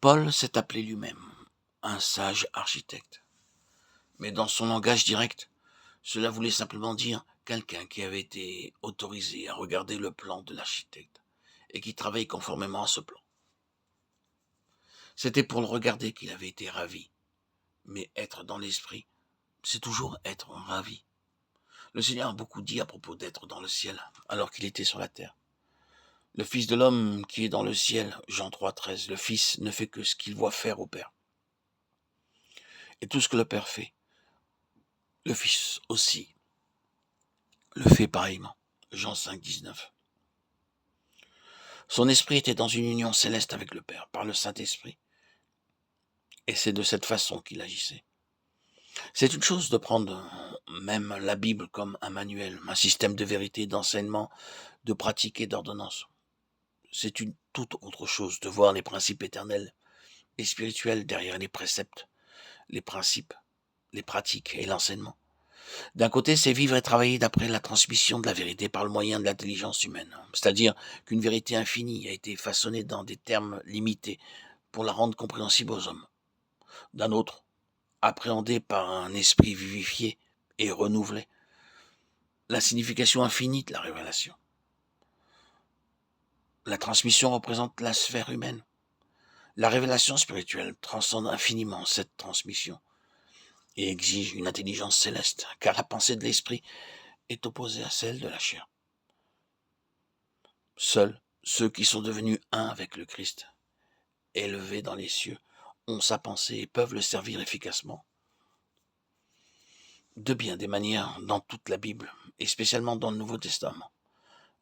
Paul s'est appelé lui-même un sage architecte, mais dans son langage direct, cela voulait simplement dire quelqu'un qui avait été autorisé à regarder le plan de l'architecte et qui travaille conformément à ce plan. C'était pour le regarder qu'il avait été ravi, mais être dans l'esprit, c'est toujours être ravi. Le Seigneur a beaucoup dit à propos d'être dans le ciel alors qu'il était sur la terre. Le Fils de l'homme qui est dans le ciel, Jean 3,13, le Fils ne fait que ce qu'il voit faire au Père. Et tout ce que le Père fait, le Fils aussi le fait pareillement. Jean 5,19. Son esprit était dans une union céleste avec le Père, par le Saint-Esprit. Et c'est de cette façon qu'il agissait. C'est une chose de prendre même la Bible comme un manuel, un système de vérité, d'enseignement, de pratique et d'ordonnance. C'est une toute autre chose de voir les principes éternels et spirituels derrière les préceptes, les principes, les pratiques et l'enseignement. D'un côté, c'est vivre et travailler d'après la transmission de la vérité par le moyen de l'intelligence humaine. C'est-à-dire qu'une vérité infinie a été façonnée dans des termes limités pour la rendre compréhensible aux hommes. D'un autre, appréhendée par un esprit vivifié et renouvelé, la signification infinie de la révélation. La transmission représente la sphère humaine. La révélation spirituelle transcende infiniment cette transmission et exige une intelligence céleste, car la pensée de l'esprit est opposée à celle de la chair. Seuls ceux qui sont devenus un avec le Christ, élevés dans les cieux, ont sa pensée et peuvent le servir efficacement. De bien des manières dans toute la Bible, et spécialement dans le Nouveau Testament,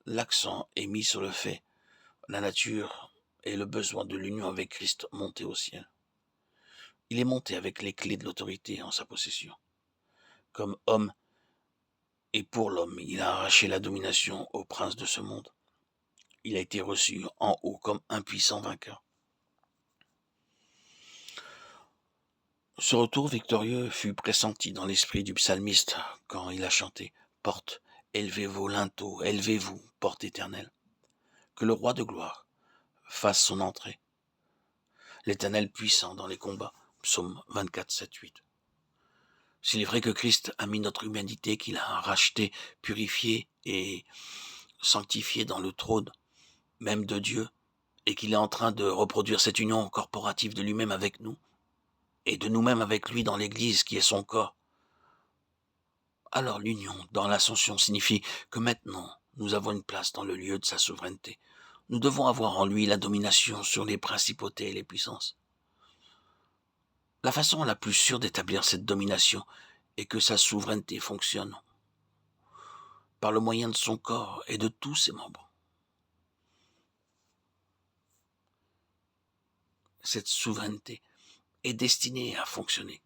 l'accent est mis sur le fait, la nature et le besoin de l'union avec Christ monté au ciel. Il est monté avec les clés de l'autorité en sa possession. Comme homme et pour l'homme, il a arraché la domination au prince de ce monde. Il a été reçu en haut comme un puissant vainqueur. Ce retour victorieux fut pressenti dans l'esprit du psalmiste quand il a chanté « Porte, élevez vos linteaux, élevez-vous, porte éternelle. Que le roi de gloire fasse son entrée. L'Éternel puissant dans les combats. » Psaume 24, 7, 8. S'il est vrai que Christ a mis notre humanité, qu'il a racheté, purifié et sanctifié dans le trône même de Dieu, et qu'il est en train de reproduire cette union corporative de lui-même avec nous, et de nous-mêmes avec lui dans l'Église qui est son corps, alors l'union dans l'ascension signifie que maintenant nous avons une place dans le lieu de sa souveraineté. Nous devons avoir en lui la domination sur les principautés et les puissances. La façon la plus sûre d'établir cette domination est que sa souveraineté fonctionne par le moyen de son corps et de tous ses membres. Cette souveraineté est destinée à fonctionner